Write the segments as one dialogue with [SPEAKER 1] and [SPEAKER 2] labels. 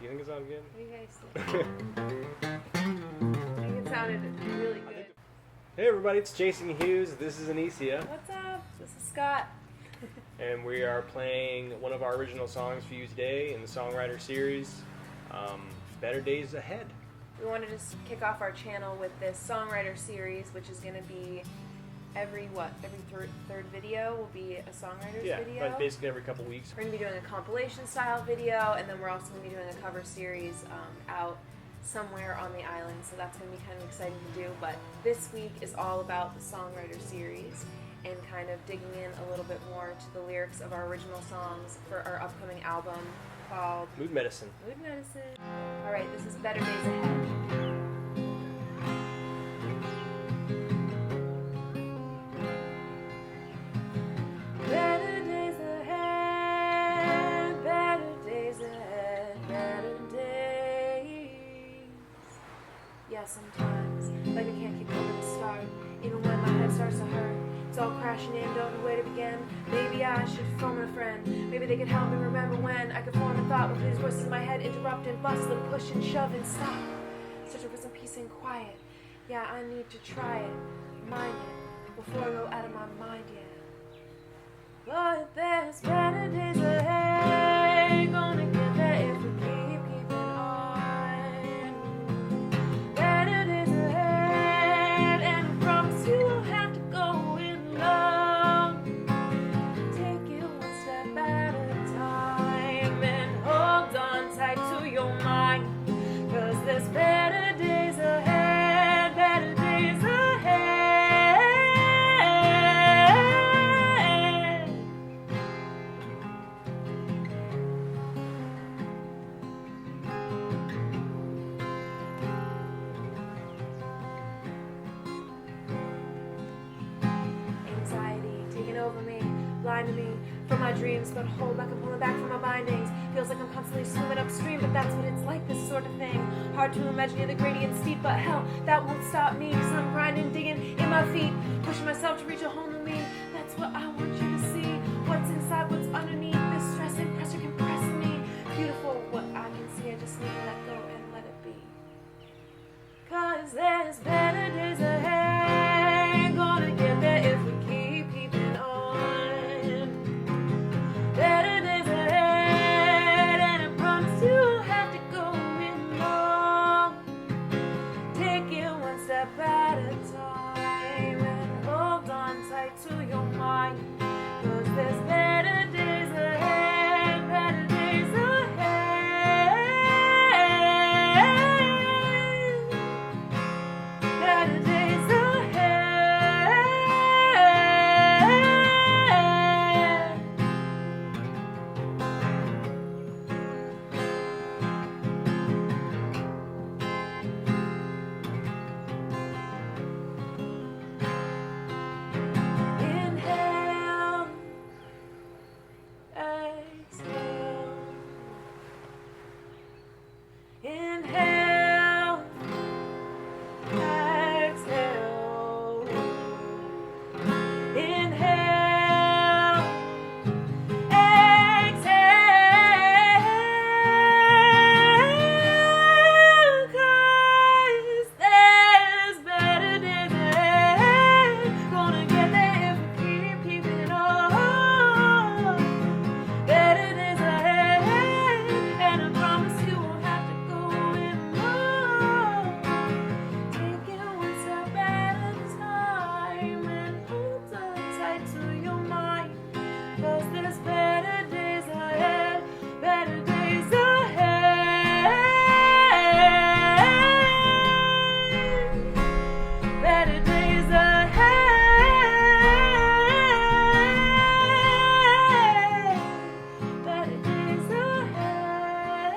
[SPEAKER 1] You think it sounded good?
[SPEAKER 2] What do you guys think? I think it sounded really good.
[SPEAKER 1] Hey everybody, it's Jason Hues. This is Anicia.
[SPEAKER 2] What's up? This is Scott.
[SPEAKER 1] And we are playing one of our original songs for you today in the Songwriters Series, Better Days Ahead.
[SPEAKER 2] We wanted to kick off our channel with this Songwriter Series, which is going to be every third video will be a Songwriters video.
[SPEAKER 1] Yeah, like basically every couple weeks.
[SPEAKER 2] We're going to be doing a compilation style video, and then we're also going to be doing a cover series out somewhere on the island, so that's going to be kind of exciting to do. But this week is all about the Songwriter Series and kind of digging in a little bit more to the lyrics of our original songs for our upcoming album called
[SPEAKER 1] Mood Medicine.
[SPEAKER 2] Mood Medicine. Alright, this is Better Days Ahead. Better days ahead, better days ahead, better days. Yeah, sometimes, like I can't keep going to start, even when my head starts to hurt. It's all crashing in, don't know where to begin. Maybe I should phone a friend. Maybe they could help me remember when I could form a thought with these voices in my head, interrupt and bustle and push and shove and stop. Searching for some peace and quiet. Yeah, I need to try it, mind it, before I go out of my mind yet. But there's better days ahead, gonna get there if we keep keeping on. Better days ahead, and I promise you won't have to go in love. Take it one step at a time and hold on tight to your mind. 'Cause there's better days ahead, better days ahead. Anxiety taking over me, blinding me from my dreams, but hold back, I'm pulling back from my bindings. Feels like I'm constantly swimming upstream, but that's what it's like, this sort of thing. Hard to imagine the gradient steep, but hell, that won't stop me. 'Cause I'm grinding, digging in my feet, pushing myself to reach a whole new me. That's what I want you to see. What's inside, what's underneath, this stress and pressure compressing me. Beautiful, what I can see, I just need to let go and let it be. 'Cause there's better days ahead, gonna get there if we keep keeping on. Better days ahead, and I promise you won't have to go in long. Take it one step at a time and hold on tight to your mind. 'Cause there's better days ahead, better days ahead. Better days ahead. Inhale, exhale. Inhale, exhale. Inhale, exhale. 'Cause there's better days ahead, gonna get there if we keep keeping on. Better days ahead, and I promise you won't have to go in long. Take it one step at a time and hold on tight to your mind. 'Cause there's better days ahead, better days ahead. Better days ahead. Better days ahead. Better days ahead.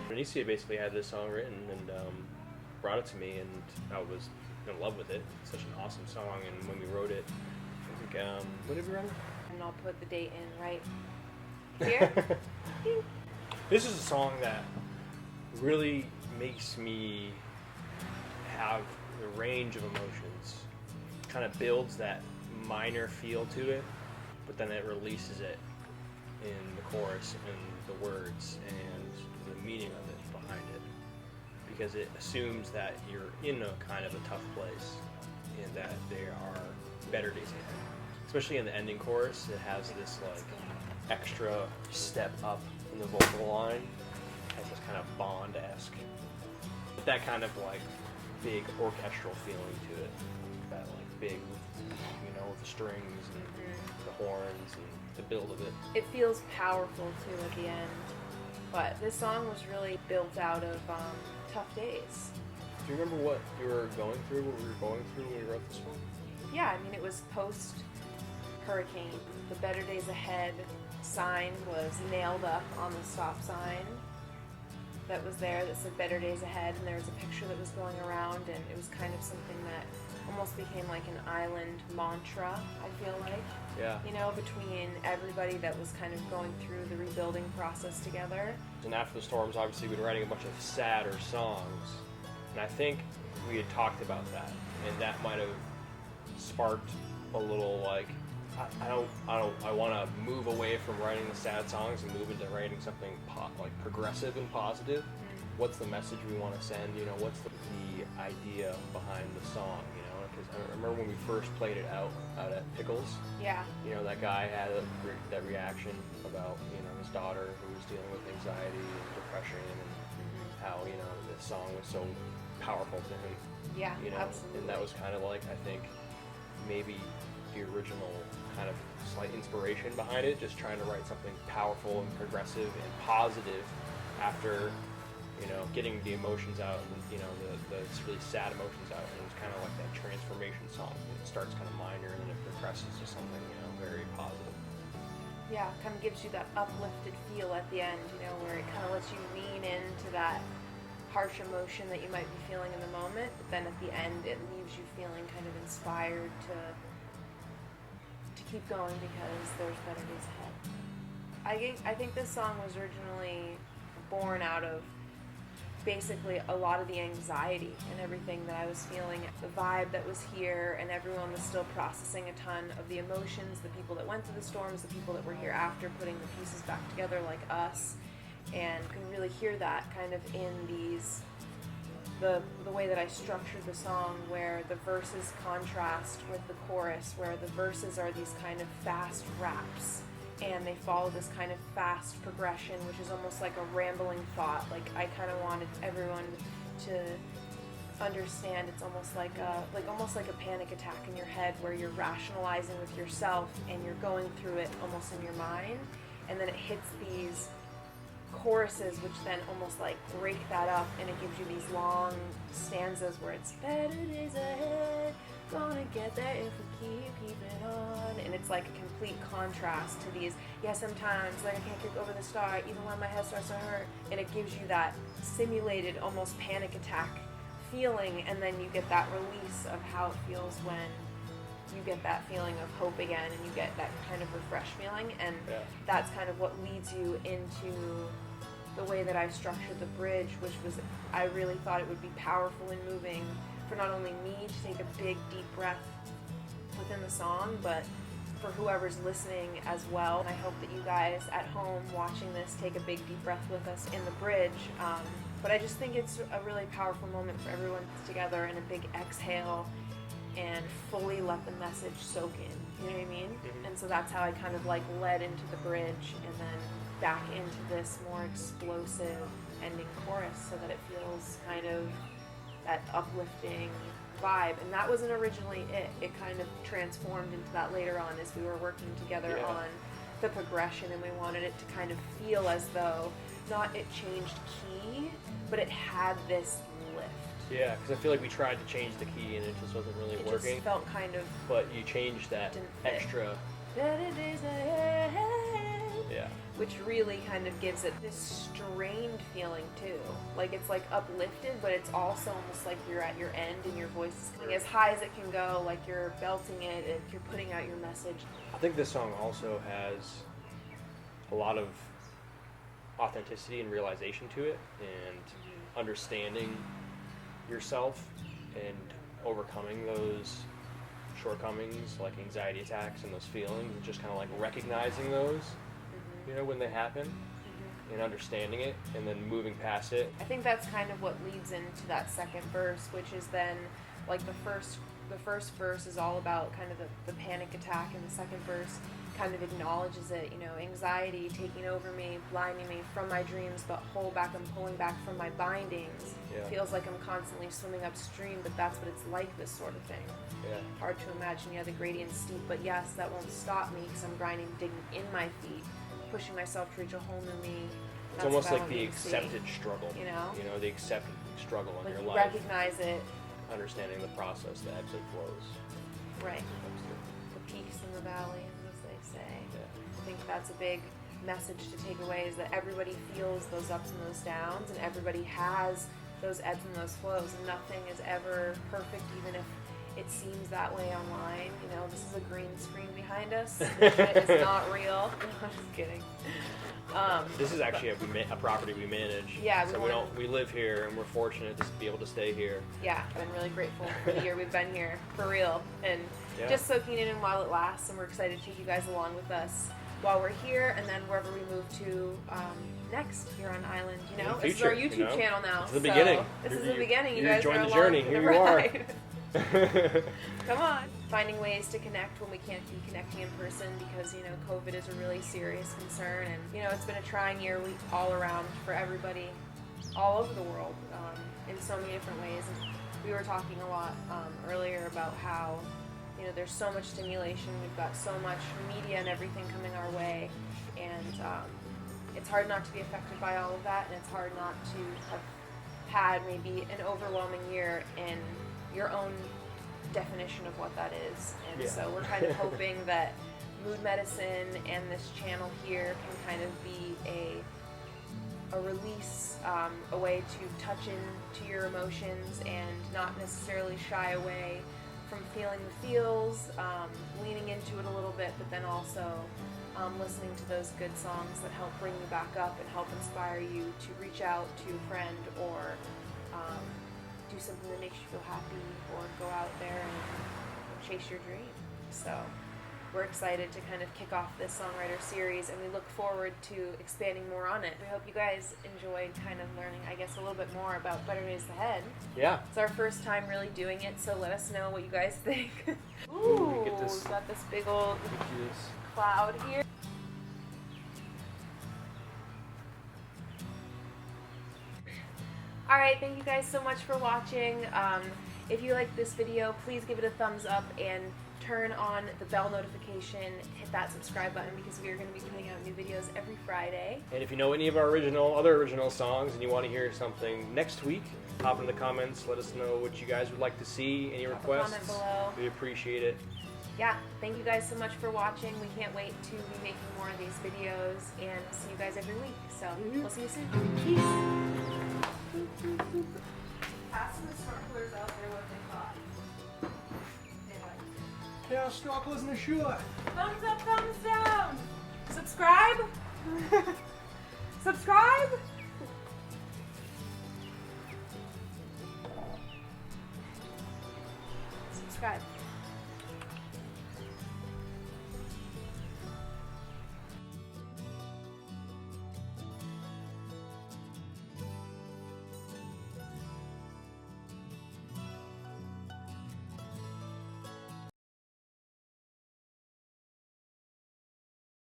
[SPEAKER 1] Anicia basically had this song written and brought it to me, and I was in love with it. It's such an awesome song, and when we wrote it, I think, when did we write it?
[SPEAKER 2] And I'll put the date in right here.
[SPEAKER 1] This is a song that really makes me have range of emotions, kind of builds that minor feel to it, but then it releases it in the chorus and the words and the meaning of it behind it, because it assumes that you're in a kind of a tough place and that there are better days ahead. Especially in the ending chorus, it has this like extra step up in the vocal line, has this kind of Bond-esque, that kind of like big orchestral feeling to it, that like big, with the strings and the horns and the build of it.
[SPEAKER 2] It feels powerful too at the end, but this song was really built out of tough days.
[SPEAKER 1] Do you remember what you were going through, what we were going through when we wrote this one?
[SPEAKER 2] Yeah, I mean, it was post-hurricane. The better days ahead sign was nailed up on the stop sign that was there that said better days ahead, and there was a picture that was going around, and it was kind of something that almost became like an island mantra, I feel like.
[SPEAKER 1] Yeah.
[SPEAKER 2] Between everybody that was kind of going through the rebuilding process together.
[SPEAKER 1] And after the storms, obviously, we've been writing a bunch of sadder songs, and I think we had talked about that, and that might have sparked a little like, I want to move away from writing the sad songs and move into writing something like progressive and positive. What's the message we want to send? What's the idea behind the song? Because I remember when we first played it out at Pickles.
[SPEAKER 2] Yeah.
[SPEAKER 1] That guy had that reaction about his daughter who was dealing with anxiety and depression, and how this song was so powerful to him.
[SPEAKER 2] Yeah, absolutely.
[SPEAKER 1] And that was kind of like, I think, maybe the original kind of slight inspiration behind it, just trying to write something powerful and progressive and positive after getting the emotions out and the really sad emotions out. And it was kind of like that transformation song. It starts kind of minor and then it progresses to something very positive.
[SPEAKER 2] Yeah, kind of gives you that uplifted feel at the end, where it kind of lets you lean into that harsh emotion that you might be feeling in the moment, but then at the end it leaves you feeling kind of inspired to keep going because there's better days ahead. I think this song was originally born out of basically a lot of the anxiety and everything that I was feeling, the vibe that was here, and everyone was still processing a ton of the emotions, the people that went through the storms, the people that were here after, putting the pieces back together like us, and you can really hear that kind of in the way that I structured the song, where the verses contrast with the chorus, where the verses are these kind of fast raps, and they follow this kind of fast progression, which is almost like a rambling thought. Like, I kind of wanted everyone to understand it's almost like a panic attack in your head, where you're rationalizing with yourself and you're going through it almost in your mind, and then it hits these choruses which then almost like break that up, and it gives you these long stanzas where it's better days ahead, gonna get there if we keep it on, and it's like a complete contrast to these, sometimes like I can't kick over the start even when my head starts to hurt, and it gives you that simulated almost panic attack feeling, and then you get that release of how it feels when you get that feeling of hope again, and you get that kind of refreshed feeling, and that's kind of what leads you into the way that I structured the bridge, which was, I really thought it would be powerful and moving for not only me to take a big deep breath within the song, but for whoever's listening as well. And I hope that you guys at home watching this take a big deep breath with us in the bridge. But I just think it's a really powerful moment for everyone together, and a big exhale, and fully let the message soak in, you know what I mean?
[SPEAKER 1] Mm-hmm.
[SPEAKER 2] And so that's how I kind of like led into the bridge, and then back into this more explosive ending chorus, so that it feels kind of that uplifting vibe. And that wasn't originally it. It kind of transformed into that later on as we were working together on the progression, and we wanted it to kind of feel as though not it changed key, but it had this lift.
[SPEAKER 1] Yeah, because I feel like we tried to change the key and it just wasn't really working.
[SPEAKER 2] It just felt kind of...
[SPEAKER 1] But you changed that extra... Yeah.
[SPEAKER 2] Which really kind of gives it this strained feeling too. Like, it's like uplifted, but it's also almost like you're at your end and your voice is coming as high as it can go, like you're belting it, and you're putting out your message.
[SPEAKER 1] I think this song also has a lot of authenticity and realization to it, and understanding yourself, and overcoming those shortcomings, like anxiety attacks and those feelings, and just kind of like recognizing those, you know, when they happen, and understanding it, and then moving past it.
[SPEAKER 2] I think that's kind of what leads into that second verse, which is then like the first verse is all about kind of the panic attack, and the second verse kind of acknowledges it, you know, anxiety taking over me, blinding me from my dreams, but I'm pulling back from my bindings.
[SPEAKER 1] Yeah.
[SPEAKER 2] Feels like I'm constantly swimming upstream, but that's what it's like, this sort of thing.
[SPEAKER 1] Yeah.
[SPEAKER 2] Hard to imagine, the gradient's steep, but yes, that won't stop me because I'm grinding, digging in my feet, pushing myself to reach a whole new me.
[SPEAKER 1] It's almost like the accepted struggle.
[SPEAKER 2] You know,
[SPEAKER 1] the accepted struggle in
[SPEAKER 2] like
[SPEAKER 1] your
[SPEAKER 2] you
[SPEAKER 1] life.
[SPEAKER 2] recognize it.
[SPEAKER 1] Understanding the process, the ebbs and flows.
[SPEAKER 2] Right. The peaks and the valleys, as they say.
[SPEAKER 1] Yeah.
[SPEAKER 2] I think that's a big message to take away, is that everybody feels those ups and those downs, and everybody has those ebbs and those flows. Nothing is ever perfect, even if it seems that way online. You know, this is a green screen behind us. This shit is not real. I'm just kidding.
[SPEAKER 1] This is actually a property we manage.
[SPEAKER 2] Yeah,
[SPEAKER 1] we live here, and we're fortunate to be able to stay here.
[SPEAKER 2] Yeah, I've been really grateful for the year we've been here, for real, and just soaking it in while it lasts. And we're excited to take you guys along with us while we're here, and then wherever we move to next here on island. You know, this is our YouTube channel now.
[SPEAKER 1] It's the beginning.
[SPEAKER 2] This is the beginning. You
[SPEAKER 1] You
[SPEAKER 2] guys
[SPEAKER 1] join
[SPEAKER 2] are
[SPEAKER 1] the
[SPEAKER 2] along
[SPEAKER 1] journey.
[SPEAKER 2] for
[SPEAKER 1] Here
[SPEAKER 2] the
[SPEAKER 1] you are.
[SPEAKER 2] ride. Come on. Finding ways to connect when we can't be connecting in person because, you know, COVID is a really serious concern. And, you know, it's been a trying year all around for everybody all over the world in so many different ways. And we were talking a lot earlier about how, you know, there's so much stimulation. We've got so much media and everything coming our way. And it's hard not to be affected by all of that. And it's hard not to have had maybe an overwhelming year in your own definition of what that is. And so we're kind of hoping that mood medicine and this channel here can kind of be a release, a way to touch into your emotions and not necessarily shy away from feeling the feels, leaning into it a little bit, but then also listening to those good songs that help bring you back up and help inspire you to reach out to a friend or do something that makes you feel happy, or go out there and chase your dream. So we're excited to kind of kick off this Songwriters Series, and we look forward to expanding more on it. We hope you guys enjoyed kind of learning, I guess, a little bit more about Better Days Ahead.
[SPEAKER 1] Yeah.
[SPEAKER 2] It's our first time really doing it, so let us know what you guys think. Ooh,
[SPEAKER 1] Get this.
[SPEAKER 2] we've got this big old
[SPEAKER 1] Hues.
[SPEAKER 2] cloud here. Alright, thank you guys so much for watching. If you like this video, please give it a thumbs up and turn on the bell notification, hit that subscribe button, because we are going to be putting out new videos every Friday.
[SPEAKER 1] And if you know any of our other original songs and you want to hear something next week, hop in the comments, let us know what you guys would like to see, any requests.
[SPEAKER 2] Comment below.
[SPEAKER 1] We appreciate it.
[SPEAKER 2] Yeah, thank you guys so much for watching. We can't wait to be making more of these videos and see you guys every week. So we'll see you soon. Peace. Ask the snorkelers out there what they thought.
[SPEAKER 3] Yeah, snorkel isn't a sure.
[SPEAKER 2] Thumbs up, thumbs down. Subscribe. Subscribe. Subscribe.